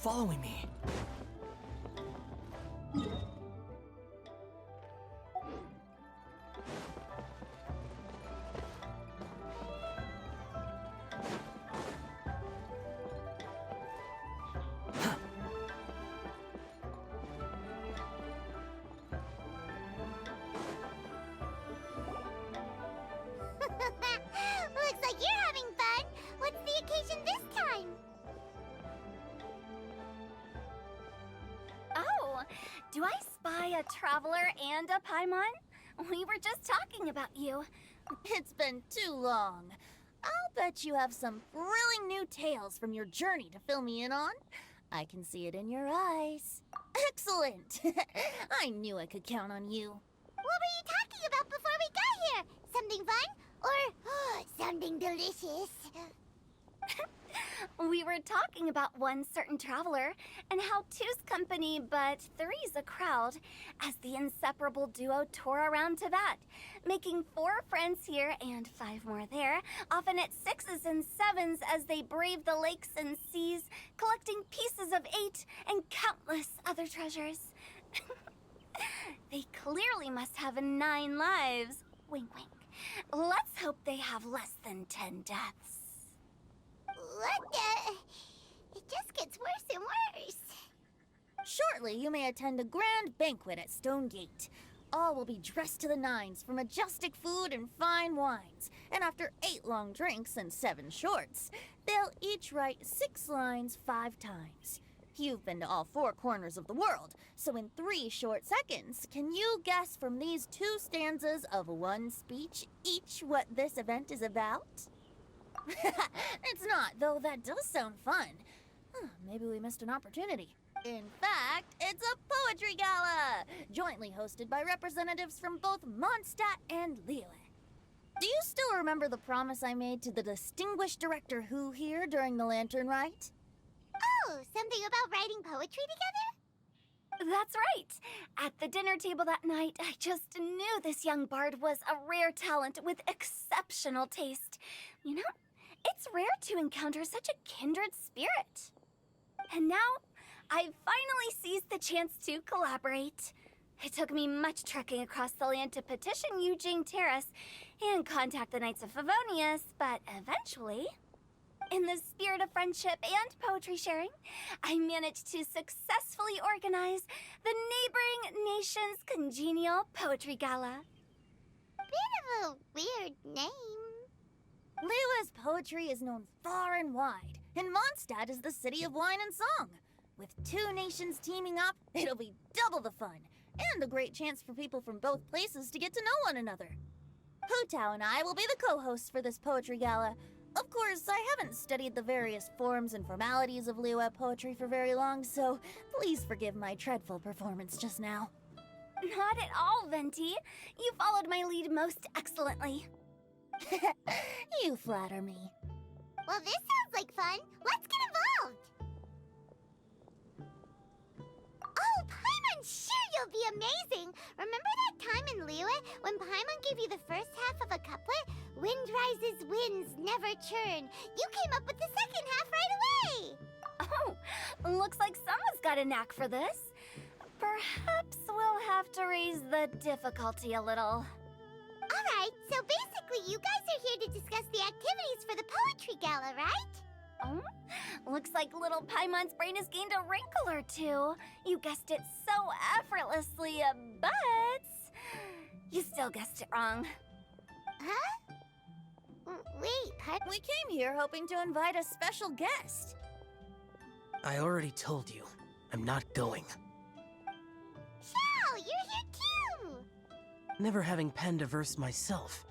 following me. Looks like you're having fun. What's the occasion this time? Oh, do I spy a traveler and a Paimon? We were just talking about you. It's been too long. I'll bet you have some thrilling new tales from your journey to fill me in on. I can see it in your eyes. Excellent! I knew I could count on you. What were you talking about before we got here? Something fun? Or something delicious? We were talking about one certain traveler and how two's company but three's a crowd as the inseparable duo tour around Tibet, making 4 friends here and 5 more there, often at 6s and 7s as they brave the lakes and seas, collecting pieces of 8 and countless other treasures. They clearly must have 9 lives. Wink, wink. Let's hope they have less than 10 deaths. What the? It just gets worse and worse. Shortly, you may attend a grand banquet at Stone Gate. All will be dressed to the nines for majestic food and fine wines. And after 8 long drinks and 7 shorts, they'll each write 6 lines 5 times. You've been to all 4 corners of the world, so in 3 short seconds, can you guess from these 2 stanzas of 1 speech each what this event is about? It's not, though that does sound fun. Maybe we missed an opportunity. In fact, it's a poetry gala, jointly hosted by representatives from both Mondstadt and Liyue. Do you still remember the promise I made to the distinguished director Who here during the Lantern Rite? Oh, something about writing poetry together? That's right. At the dinner table that night, I just knew this young bard was a rare talent with exceptional taste. You know, it's rare to encounter such a kindred spirit. And now, I've finally seized the chance to collaborate. It took me much trekking across the land to petition Eugene Terrace and contact the Knights of Favonius, but eventually, in the spirit of friendship and poetry sharing, I managed to successfully organize the neighboring nation's Congenial Poetry Gala. Bit of a weird name. Liyue's poetry is known far and wide, and Mondstadt is the city of wine and song. With 2 nations teaming up, it'll be double the fun, and a great chance for people from both places to get to know one another. Hu Tao and I will be the co-hosts for this poetry gala. Of course, I haven't studied the various forms and formalities of Liyue poetry for very long, so please forgive my dreadful performance just now. Not at all, Venti. You followed my lead most excellently. You flatter me. Well, this sounds like fun. Let's get involved. Oh, Paimon, sure you'll be amazing. Remember that time in Liyue when Paimon gave you the first half of a couplet? Wind rises, winds never churn. You came up with the second half right away. Oh, looks like someone's got a knack for this. Perhaps we'll have to raise the difficulty a little. All right, so basically you guys are here to discuss the activities for the poetry gala, right? Oh, looks like little Paimon's brain has gained a wrinkle or 2. You guessed it so effortlessly, but you still guessed it wrong. Huh? Wait, We came here hoping to invite a special guest. I already told you, I'm not going. Xiao, you're here too! Never having penned a verse myself,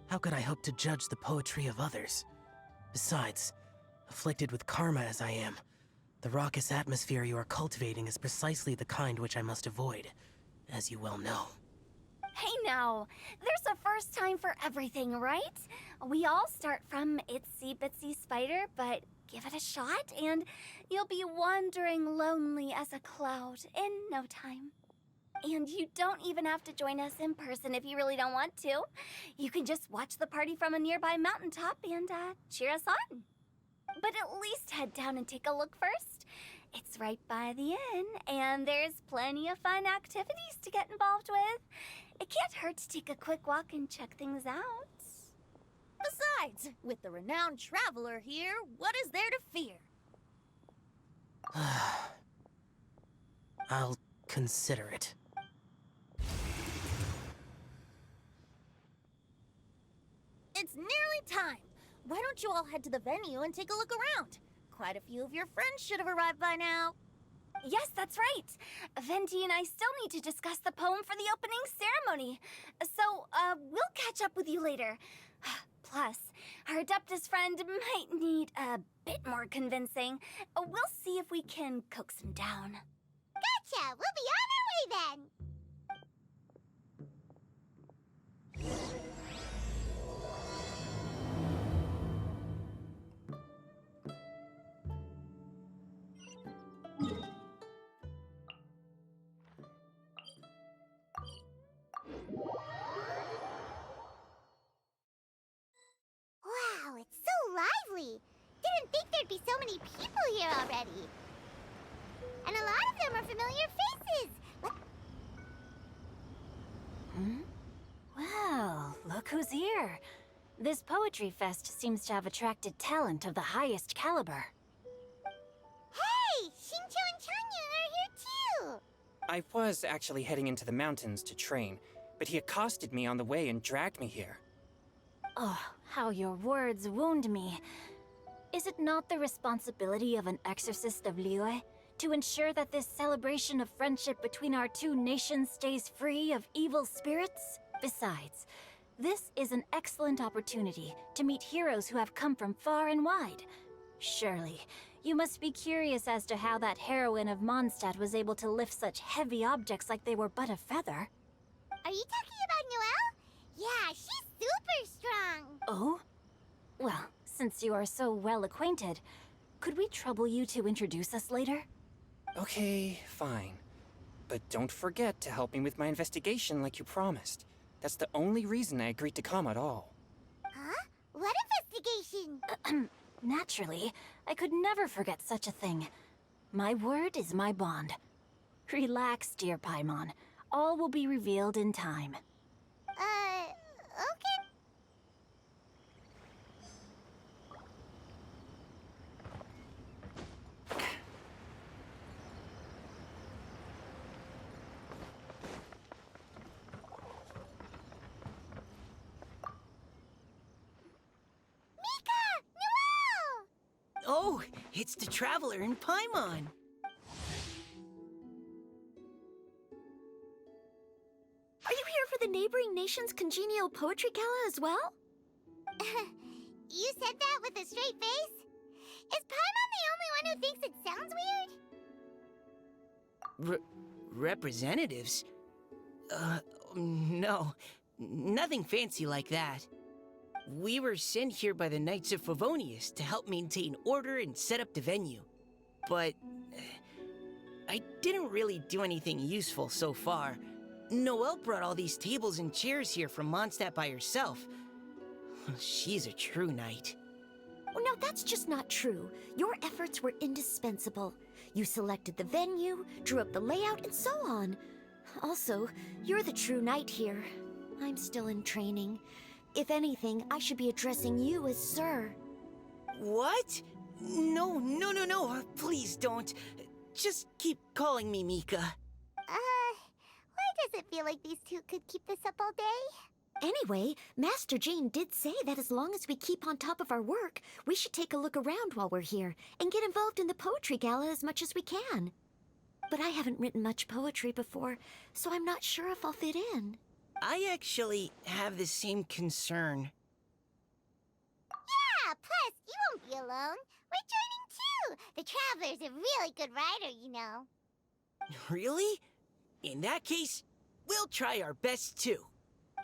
how could I hope to judge the poetry of others? Besides, afflicted with karma as I am, the raucous atmosphere you are cultivating is precisely the kind which I must avoid, as you well know. Hey now, there's a first time for everything, right? We all start from itsy bitsy spider, but give it a shot and you'll be wandering lonely as a cloud in no time. And you don't even have to join us in person if you really don't want to. You can just watch the party from a nearby mountaintop and cheer us on. But at least head down and take a look first. It's right by the inn, and there's plenty of fun activities to get involved with. It can't hurt to take a quick walk and check things out. Besides, with the renowned traveler here, what is there to fear? I'll consider it. It's nearly time. Why don't you all head to the venue and take a look around? Quite a few of your friends should have arrived by now. Yes, that's right. Venti and I still need to discuss the poem for the opening ceremony. So, we'll catch up with you later. Plus, our Adeptus friend might need a bit more convincing. We'll see if we can coax him down. Gotcha! We'll be on our way then! Wow, it's so lively! Didn't think there'd be so many people here already. And a lot of them are familiar faces! Well, look who's here. This poetry fest seems to have attracted talent of the highest caliber. Hey! Shincho and Chanyu are here too! I was actually heading into the mountains to train, but he accosted me on the way and dragged me here. Oh, how your words wound me. Is it not the responsibility of an exorcist of Liyue to ensure that this celebration of friendship between our two nations stays free of evil spirits? Besides, this is an excellent opportunity to meet heroes who have come from far and wide. Surely, you must be curious as to how that heroine of Mondstadt was able to lift such heavy objects like they were but a feather. Are you talking about Noelle? Yeah, she's super strong! Oh? Well, since you are so well acquainted, could we trouble you to introduce us later? Okay, fine. But don't forget to help me with my investigation like you promised. That's the only reason I agreed to come at all. Huh? What investigation? Naturally, I could never forget such a thing. My word is my bond. Relax, dear Paimon. All will be revealed in time. Okay. Oh, it's the Traveler in Paimon. Are you here for the neighboring nation's Congenial Poetry Gala as well? You said that with a straight face? Is Paimon the only one who thinks it sounds weird? Representatives? No. Nothing fancy like that. We were sent here by the Knights of Favonius to help maintain order and set up the venue. But I didn't really do anything useful so far. Noelle brought all these tables and chairs here from Mondstadt by herself. She's a true knight. Well, no, that's just not true. Your efforts were indispensable. You selected the venue, drew up the layout, and so on. Also, you're the true knight here. I'm still in training. If anything, I should be addressing you as Sir. What? No. Please don't. Just keep calling me Mika. Why does it feel like these two could keep this up all day? Anyway, Master Jane did say that as long as we keep on top of our work, we should take a look around while we're here and get involved in the poetry gala as much as we can. But I haven't written much poetry before, so I'm not sure if I'll fit in. I actually have the same concern. Yeah, plus, you won't be alone. We're joining too. The Traveler's a really good writer, you know. Really? In that case, we'll try our best too.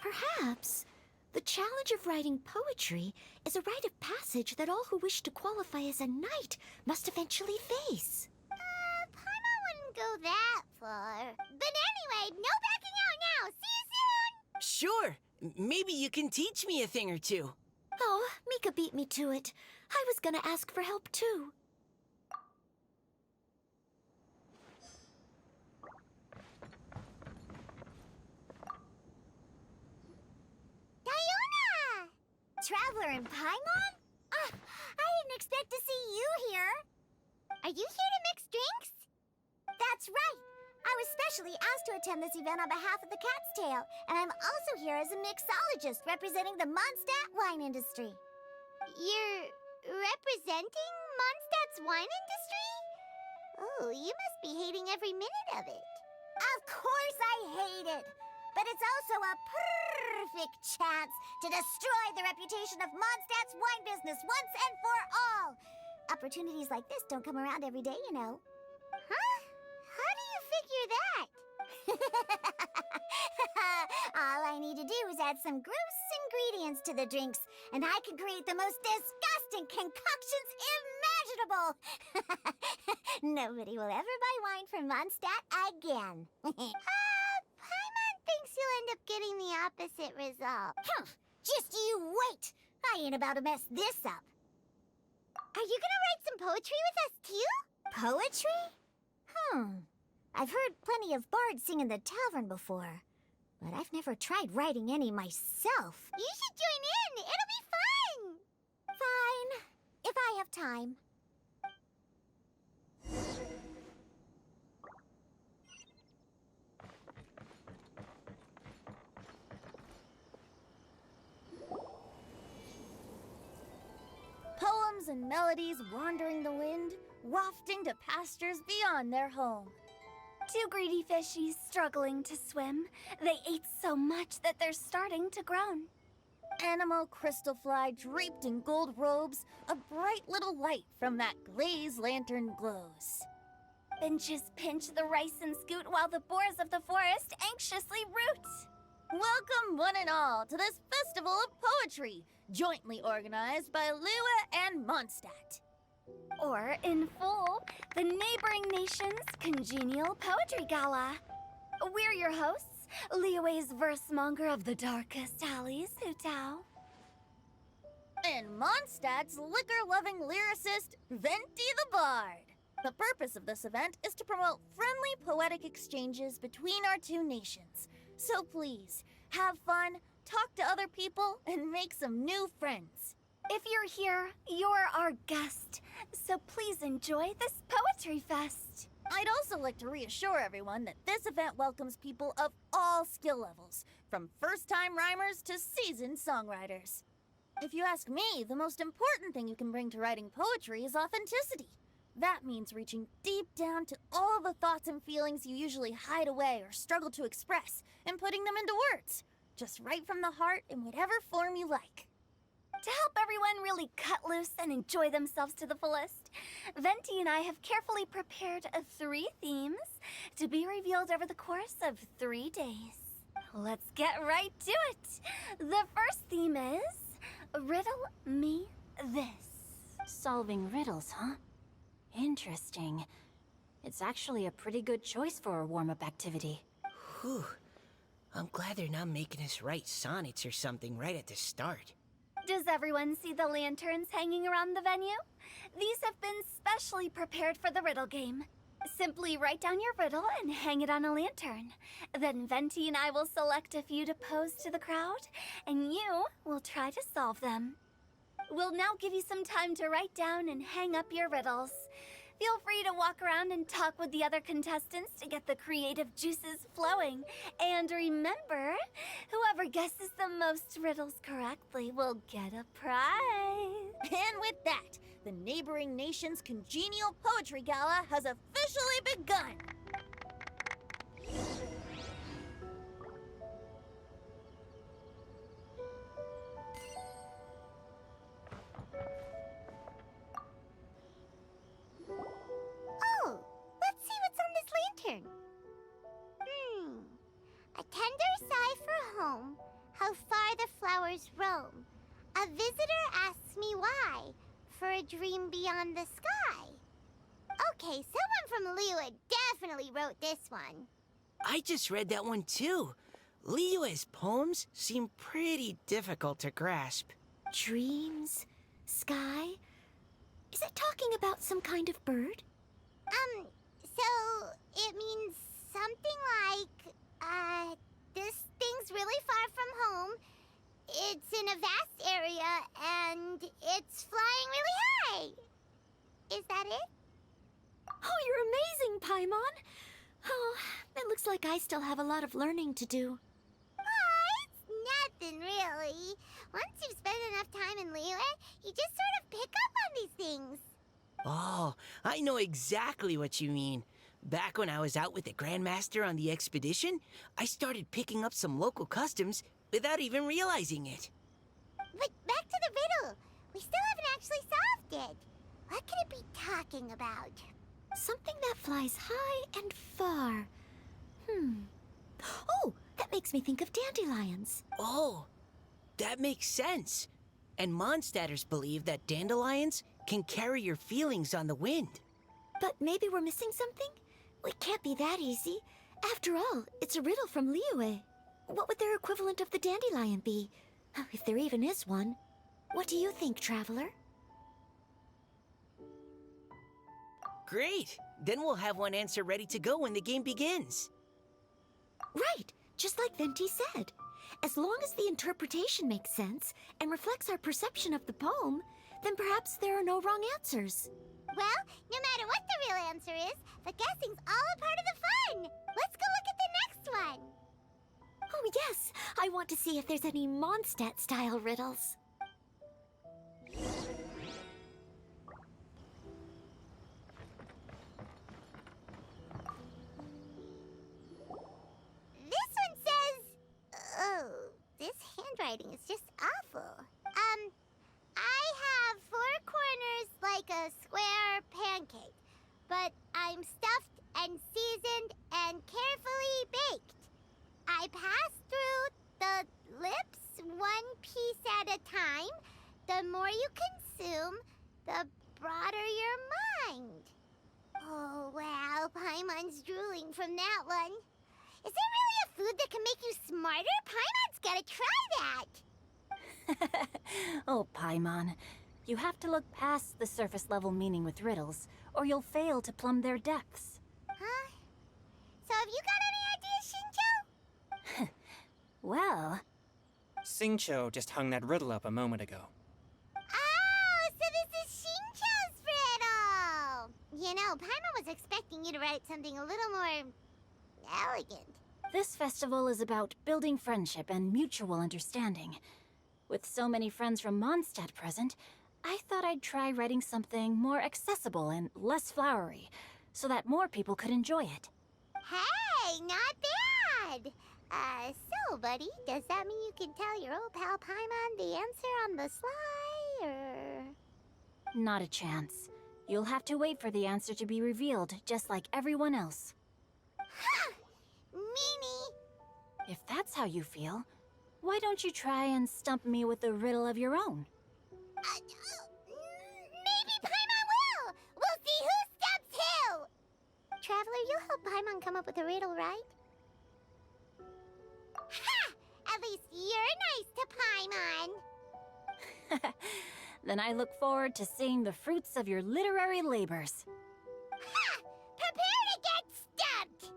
Perhaps. The challenge of writing poetry is a rite of passage that all who wish to qualify as a knight must eventually face. Paimon wouldn't go that far. But anyway, no backing out now. See you soon! Sure. Maybe you can teach me a thing or two. Oh, Mika beat me to it. I was gonna ask for help too. traveler in Paimon? I didn't expect to see you here. Are you here to mix drinks? That's right. I was specially asked to attend this event on behalf of the Cat's Tail, and I'm also here as a mixologist representing the Mondstadt wine industry. You're representing Mondstadt's wine industry? Oh, you must be hating every minute of it. Of course I hate it! But it's also a perfect chance to destroy the reputation of Mondstadt's wine business once and for all! Opportunities like this don't come around every day, you know. Huh? How do you figure that? All I need to do is add some gross ingredients to the drinks, and I can create the most disgusting concoctions imaginable! Nobody will ever buy wine from Mondstadt again. Paimon thinks you'll end up getting the opposite result. Just you wait! I ain't about to mess this up. Are you gonna write some poetry with us too? Poetry? I've heard plenty of bards sing in the tavern before, but I've never tried writing any myself. You should join in! It'll be fun! Fine, if I have time. Poems and melodies wandering the wind, wafting to pastures beyond their home. Two greedy fishies struggling to swim. They ate so much that they're starting to groan. Animal crystal fly draped in gold robes, a bright little light from that glazed lantern glows. Benches pinch the rice and scoot while the boars of the forest anxiously root. Welcome one and all to this festival of poetry, jointly organized by Liyue and Mondstadt. Or, in full, the neighboring nation's Congenial Poetry Gala. We're your hosts, Liyue's versemonger of the darkest alleys, Hutao. And Mondstadt's liquor-loving lyricist, Venti the Bard. The purpose of this event is to promote friendly poetic exchanges between our two nations. So please, have fun, talk to other people, and make some new friends. If you're here, you're our guest, so please enjoy this Poetry Fest. I'd also like to reassure everyone that this event welcomes people of all skill levels, from first-time rhymers to seasoned songwriters. If you ask me, the most important thing you can bring to writing poetry is authenticity. That means reaching deep down to all the thoughts and feelings you usually hide away or struggle to express, and putting them into words. Just right from the heart in whatever form you like. To help everyone really cut loose and enjoy themselves to the fullest, Venti and I have carefully prepared 3 themes to be revealed over the course of 3 days. Let's get right to it. The first theme is Riddle Me This. Solving riddles, huh? Interesting. It's actually a pretty good choice for a warm-up activity. Whew. I'm glad they're not making us write sonnets or something right at the start. Does everyone see the lanterns hanging around the venue? These have been specially prepared for the riddle game. Simply write down your riddle and hang it on a lantern. Then Venti and I will select a few to pose to the crowd, and you will try to solve them. We'll now give you some time to write down and hang up your riddles. Feel free to walk around and talk with the other contestants to get the creative juices flowing. And remember, whoever guesses the most riddles correctly will get a prize. And with that, the neighboring nation's Congenial Poetry Gala has officially begun. Oh, let's see what's on this lantern. A tender sigh for home, how far the flowers roam. A visitor asks me why, for a dream beyond the sky. Okay, someone from Liyue definitely wrote this one. I just read that one too. Liyue's poems seem pretty difficult to grasp. Dreams? Sky? Is it talking about some kind of bird? So it means something like, this thing's really far from home. It's in a vast area, I still have a lot of learning to do. Oh, it's nothing really. Once you've spent enough time in Liyue, you just sort of pick up on these things. Oh, I know exactly what you mean. Back when I was out with the Grandmaster on the expedition, I started picking up some local customs without even realizing it. But back to the riddle. We still haven't actually solved it. What could it be talking about? Something that flies high and far. Oh, that makes me think of dandelions. Oh, that makes sense. And Mondstadters believe that dandelions can carry your feelings on the wind. But maybe we're missing something? It can't be that easy. After all, it's a riddle from Liyue. What would their equivalent of the dandelion be? If there even is one. What do you think, Traveler? Great! Then we'll have one answer ready to go when the game begins. Right, just like Venti said. As long as the interpretation makes sense and reflects our perception of the poem, then perhaps there are no wrong answers. Well, no matter what the real answer is, the guessing's all a part of the fun. Let's go look at the next one. Oh yes, I want to see if there's any Mondstadt-style riddles. This one says... Oh, this handwriting is just awful. I have 4 corners like a square pancake, but I'm stuffed and seasoned and carefully baked. I pass through the lips 1 piece at a time. The more you consume, the broader your mind. Oh, wow, Paimon's drooling from that one. Is there really a food that can make you smarter? Paimon's gotta try that. Oh, Paimon. You have to look past the surface-level meaning with riddles, or you'll fail to plumb their depths. Huh? So have you got any ideas, Shinjo? Well, Xingqiu just hung that riddle up a moment ago. Oh, so this is Shinjo's riddle! You know, Paimon was expecting you to write something a little more... elegant. this festival is about building friendship and mutual understanding. With so many friends from Mondstadt present, I thought I'd try writing something more accessible and less flowery, so that more people could enjoy it. Hey, not bad! So, buddy, does that mean you can tell your old pal Paimon the answer on the sly, or...? Not a chance. You'll have to wait for the answer to be revealed, just like everyone else. Ha! Meanie! If that's how you feel, why don't you try and stump me with a riddle of your own? Maybe Paimon will! We'll see who stumps who! Traveler, you'll help Paimon come up with a riddle, right? Ha! At least you're nice to Paimon! Then I look forward to seeing the fruits of your literary labors. Ha! Prepare to get stumped!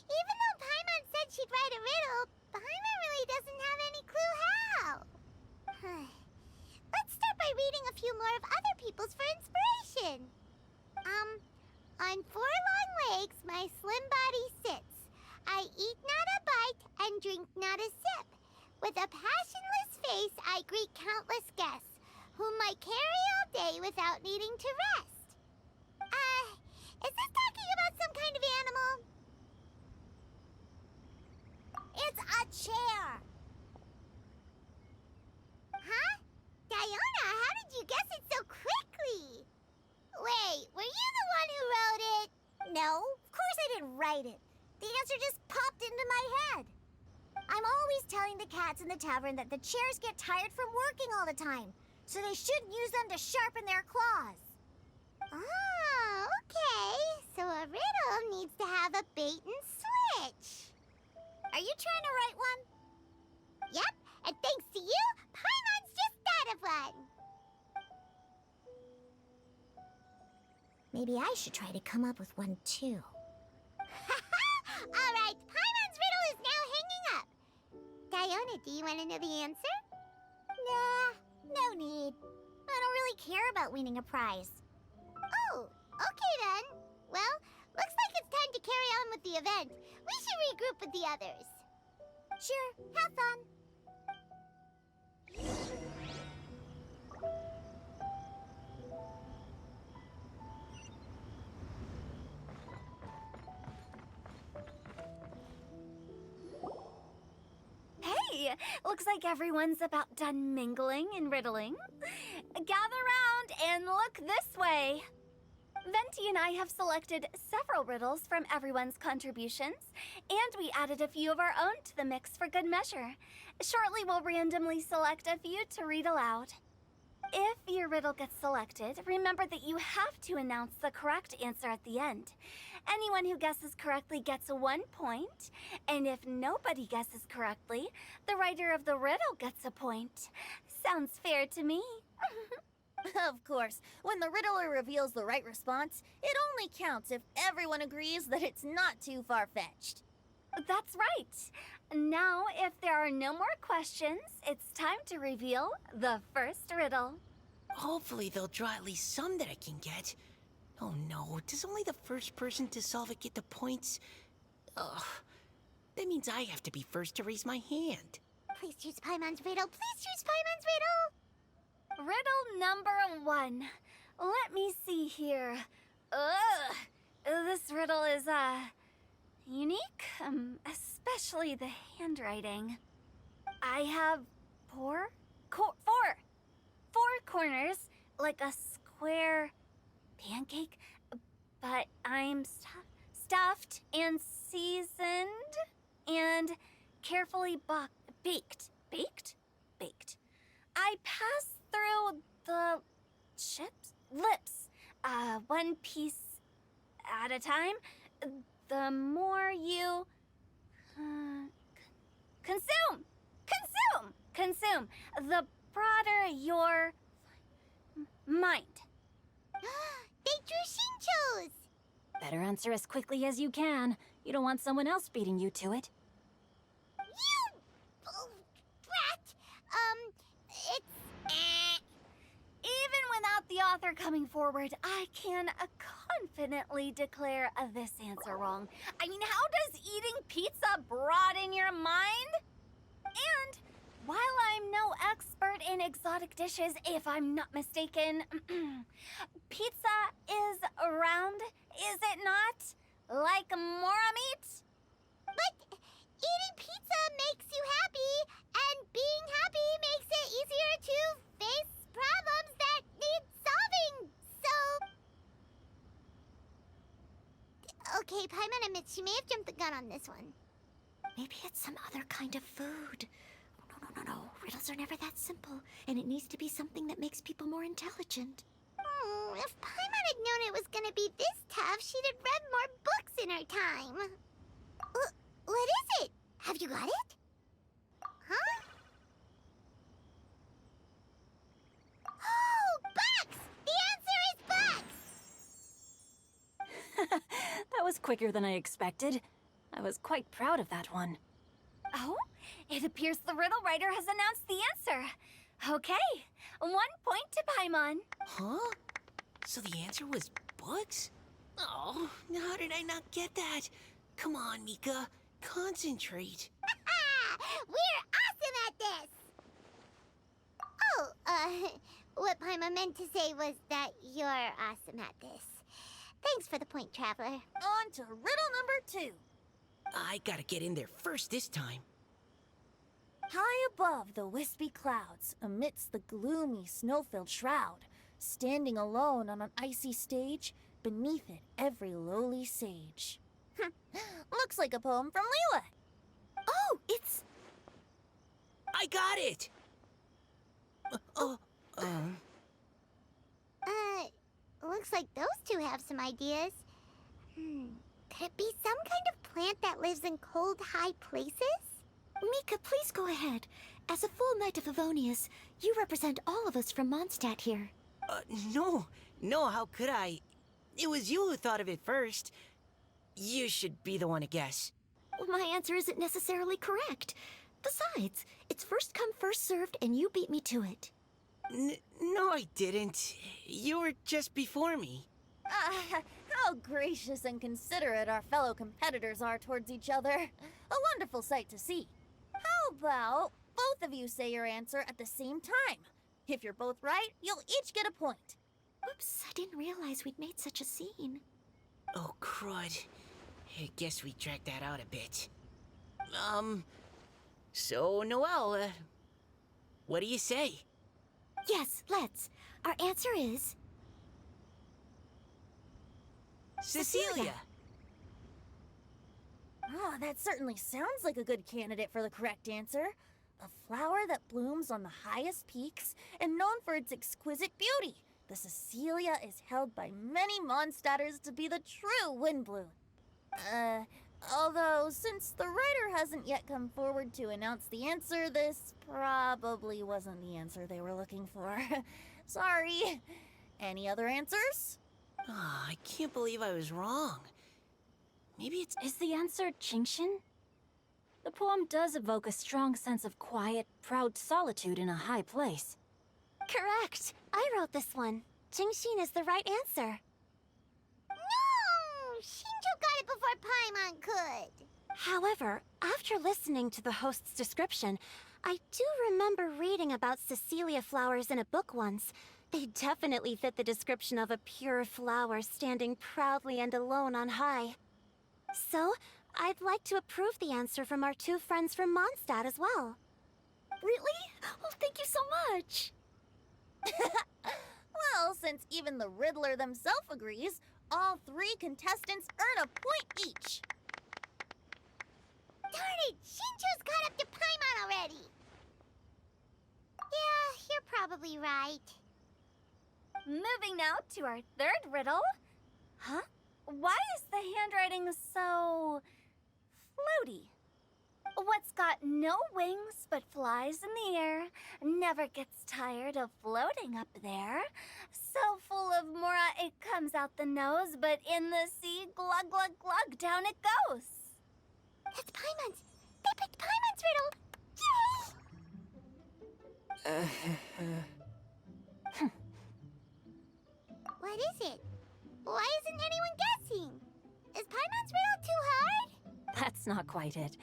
Even though Paimon said she'd write a riddle, Paimon really doesn't have any clue how. Let's start by reading a few more of other people's for inspiration. On 4 long legs, my slim body sits. I eat not a bite and drink not a sip. With a passionless face, I greet countless guests, whom I carry all day without needing to rest. Is this talking about some kind of animal? It's a chair. Huh? Diona, how did you guess it so quickly? Wait, were you the one who wrote it? No, of course I didn't write it. The answer just popped into my head. I'm always telling the cats in the tavern that the chairs get tired from working all the time, so they shouldn't use them to sharpen their claws. Oh, okay. So a riddle needs to have a bait and switch. Are you trying to write one? Yep, and thanks to you, Paimon's just thought of one. Maybe I should try to come up with one too. Alright, Paimon's riddle is now hanging up. Diona, do you want to know the answer? Nah, no need. I don't really care about winning a prize. Oh, okay then. Well, looks like it's time to carry on with the event. We should regroup with the others. Sure, have fun. Hey, looks like everyone's about done mingling and riddling. Gather round and look this way. Venti and I have selected several riddles from everyone's contributions, and we added a few of our own to the mix for good measure. Shortly, we'll randomly select a few to read aloud. If your riddle gets selected, remember that you have to announce the correct answer at the end. Anyone who guesses correctly gets 1 point, and if nobody guesses correctly, the writer of the riddle gets a point. Sounds fair to me. Of course, when the riddler reveals the right response, it only counts if everyone agrees that it's not too far-fetched. That's right. Now, if there are no more questions, it's time to reveal the first riddle. Hopefully they'll draw at least some that I can get. Oh no, does only the first person to solve it get the points? Ugh, that means I have to be first to raise my hand. Please choose Paimon's riddle. Please choose Paimon's riddle. Riddle number 1. Let me see here. Ugh, this riddle is, unique, especially the handwriting. I have four corners, like a square pancake, but I'm stuffed and seasoned and carefully baked. Baked. I pass through the lips, one piece at a time. The more you consume, the broader your mind. They drew Shinchos! Better answer as quickly as you can. You don't want someone else beating you to it. You brat! It's Even without the author coming forward, I can confidently declare this answer wrong. I mean, how does eating pizza broaden your mind? And while I'm no expert in exotic dishes, if I'm not mistaken, pizza is round, is it not? Like mora meat? But eating pizza makes you happy, and being happy makes it easier to face problems that need solving, so... Okay, Paimon admits she may have jumped the gun on this one. Maybe it's some other kind of food. No. Riddles are never that simple, and it needs to be something that makes people more intelligent. If Paimon had known it was gonna be this tough, she'd have read more books in her time. What is it? Have you got it? Huh? Oh, bucks! The answer is bucks! That was quicker than I expected. I was quite proud of that one. Oh, it appears the riddle writer has announced the answer. Okay, 1 point to Paimon. Huh? So the answer was books? Oh, how did I not get that? Come on, Mika. Concentrate. We're awesome at this! Oh, what Paimon meant to say was that you're awesome at this. Thanks for the point, Traveler. On to riddle number 2. I gotta get in there first this time. High above the wispy clouds, amidst the gloomy snow-filled shroud, standing alone on an icy stage, beneath it every lowly sage. Looks like a poem from Liyue. Oh, it's... I got it! Looks like those two have some ideas. Could it be some kind of plant that lives in cold, high places? Mika, please go ahead. As a full Knight of Favonius, you represent all of us from Mondstadt here. No, how could I? It was you who thought of it first. You should be the one to guess. Well, my answer isn't necessarily correct. Besides, it's first come, first served, and you beat me to it. No, I didn't. You were just before me. How gracious and considerate our fellow competitors are towards each other. A wonderful sight to see. How about both of you say your answer at the same time? If you're both right, you'll each get a point. Oops, I didn't realize we'd made such a scene. Oh, crud. I guess we dragged that out a bit. So, Noelle, what do you say? Yes, let's. Our answer is... Cecilia! Ah, that certainly sounds like a good candidate for the correct answer. A flower that blooms on the highest peaks and known for its exquisite beauty. The Cecilia is held by many Mondstadters to be the true wind bloom. Although, since the writer hasn't yet come forward to announce the answer, this probably wasn't the answer they were looking for. Sorry. Any other answers? Oh, I can't believe I was wrong. Maybe it's... Is the answer Genshin? The poem does evoke a strong sense of quiet, proud solitude in a high place. Correct. I wrote this one. Genshin is the right answer. No! Shinjo got it before Paimon could. However, after listening to the host's description, I do remember reading about Cecilia flowers in a book once. They definitely fit the description of a pure flower standing proudly and alone on high. So, I'd like to approve the answer from our two friends from Mondstadt as well. Really? Oh, thank you so much. Well, since even the Riddler themselves agrees, all three contestants earn a point each. Darn it! Shinjo's caught up to Paimon already! Yeah, you're probably right. Moving now to our third riddle. Huh? Why is the handwriting so... floaty? What's got no wings but flies in the air, never gets tired of floating up there. So full of mora it comes out the nose, but in the sea, glug glug glug, down it goes. That's Paimon's! They picked Paimon's riddle! Yay! What is it? Why isn't anyone guessing? Is Paimon's riddle too hard? That's not quite it.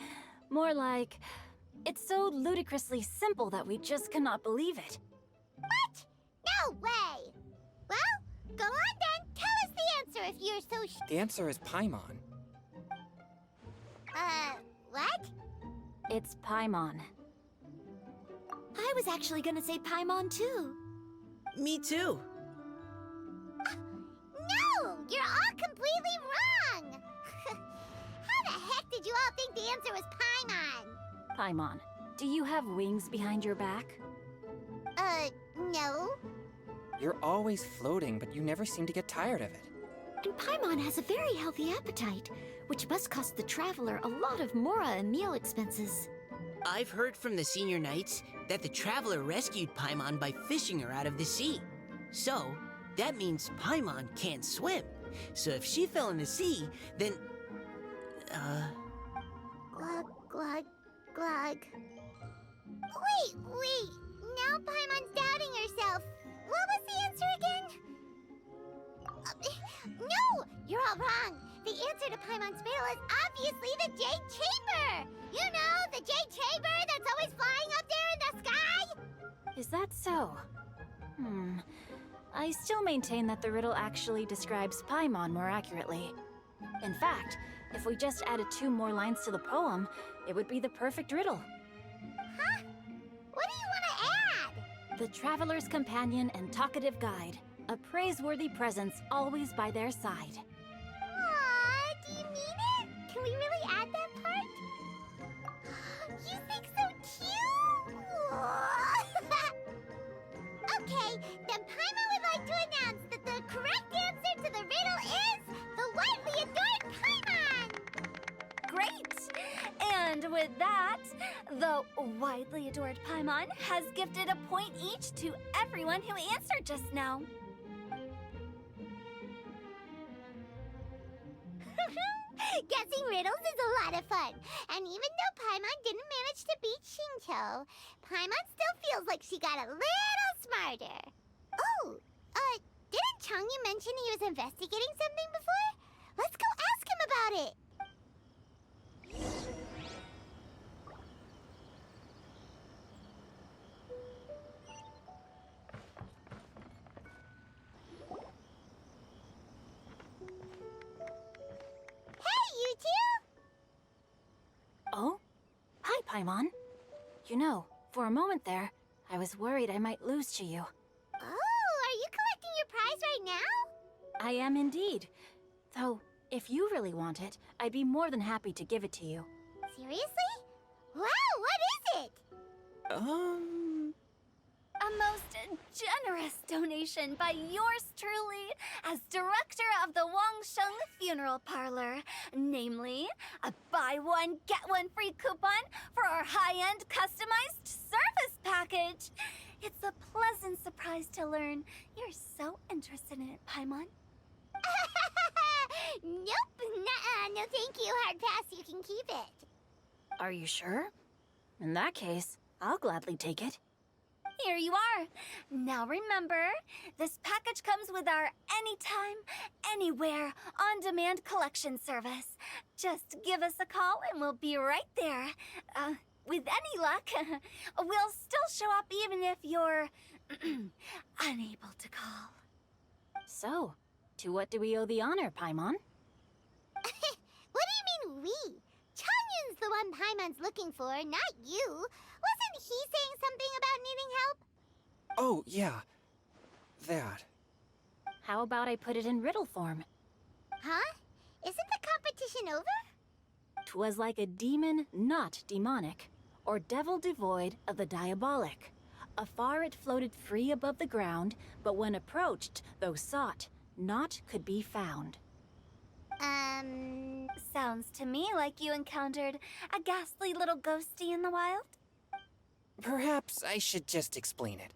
More like, it's so ludicrously simple that we just cannot believe it. What? No way! Well, go on then. Tell us the answer if you're so The answer is Paimon. What? It's Paimon. I was actually gonna say Paimon too. Me too. No! You're all completely wrong! How the heck did you all think the answer was Paimon? Paimon, do you have wings behind your back? No. You're always floating, but you never seem to get tired of it. And Paimon has a very healthy appetite, which must cost the traveler a lot of mora and meal expenses. I've heard from the senior knights that the traveler rescued Paimon by fishing her out of the sea. So, that means Paimon can't swim. So if she fell in the sea, then... Glug, glug, glug. Wait. Now Paimon's doubting herself. What was the answer again? No! You're all wrong. The answer to Paimon's riddle is obviously the Jade Chamber! You know, the Jade Chamber that's always flying up there in the sky? Is that so? I still maintain that the riddle actually describes Paimon more accurately. In fact, if we just added 2 more lines to the poem, it would be the perfect riddle. Huh? What do you want to add? The traveler's companion and talkative guide, a praiseworthy presence always by their side. Aw, do you mean it? Can we really add that part? You think so cute? Okay, then Paimon would like to announce that the correct answer to the riddle is the widely adored Paimon! Great! And with that, the widely adored Paimon has gifted a point each to everyone who answered just now. Guessing riddles is a lot of fun. And even though Paimon didn't manage to beat Shinto, Paimon still feels like she got a little smarter. Oh, didn't Changyu mention he was investigating something before? Let's go ask him about it. Hey, you two! Oh? Hi, Paimon. You know, for a moment there, I was worried I might lose to you. Oh, are you collecting your prize right now? I am indeed. Though, if you really want it, I'd be more than happy to give it to you. Seriously? Wow, what is it? A most generous donation by yours truly as director of the Wangsheng Funeral Parlor. Namely, a buy one, get one free coupon for our high-end customized service package. It's a pleasant surprise to learn you're so interested in it, Paimon. Nope, nuh-uh, no thank you, hard pass, you can keep it. Are you sure? In that case, I'll gladly take it. Here you are. Now remember, this package comes with our anytime, anywhere, on-demand collection service. Just give us a call and we'll be right there. With any luck, we'll still show up even if you're unable to call. So, to what do we owe the honor, Paimon? What do you mean we? Changyun's the one Paimon's looking for, not you. Wasn't he saying something about needing help? Oh, yeah. That. How about I put it in riddle form? Huh? Isn't the competition over? 'Twas like a demon not demonic, or devil devoid of the diabolic. Afar it floated free above the ground, but when approached, though sought, naught could be found. Sounds to me like you encountered a ghastly little ghosty in the wild. Perhaps I should just explain it.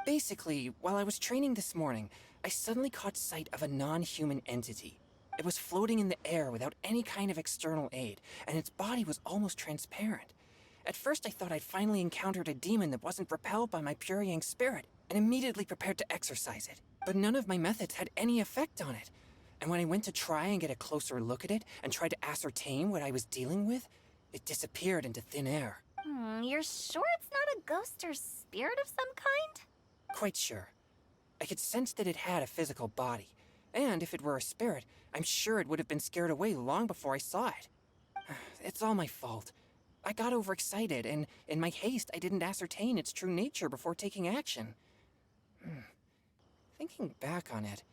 Basically, while I was training this morning, I suddenly caught sight of a non-human entity. It was floating in the air without any kind of external aid, and its body was almost transparent. At first I thought I'd finally encountered a demon that wasn't repelled by my pure yang spirit, and immediately prepared to exorcise it. But none of my methods had any effect on it. And when I went to try and get a closer look at it and tried to ascertain what I was dealing with, it disappeared into thin air. You're sure it's not a ghost or spirit of some kind? Quite sure. I could sense that it had a physical body, and if it were a spirit, I'm sure it would have been scared away long before I saw it. It's all my fault. I got overexcited, and in my haste, I didn't ascertain its true nature before taking action. Thinking back on it,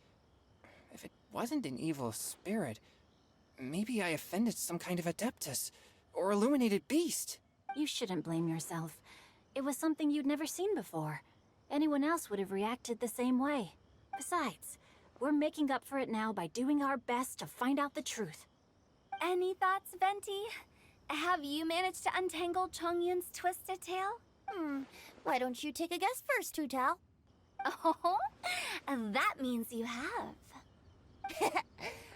if it wasn't an evil spirit, maybe I offended some kind of adeptus, or illuminated beast. You shouldn't blame yourself. It was something you'd never seen before. Anyone else would have reacted the same way. Besides, we're making up for it now by doing our best to find out the truth. Any thoughts, Venti? Have you managed to untangle Chongyun's twisted tail? Why don't you take a guess first, Tutao? Oh, that means you have.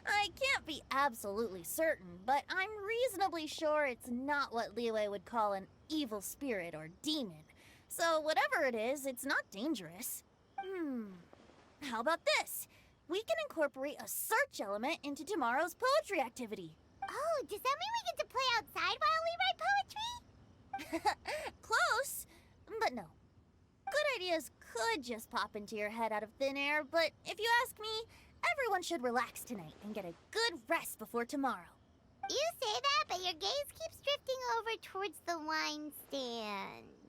I can't be absolutely certain, but I'm reasonably sure it's not what Liyue would call an evil spirit or demon. So whatever it is, it's not dangerous. How about this? We can incorporate a search element into tomorrow's poetry activity. Oh, does that mean we get to play outside while we write poetry? Close, but no. Good ideas could just pop into your head out of thin air, but if you ask me, everyone should relax tonight and get a good rest before tomorrow. You say that, but your gaze keeps drifting over towards the wine stand.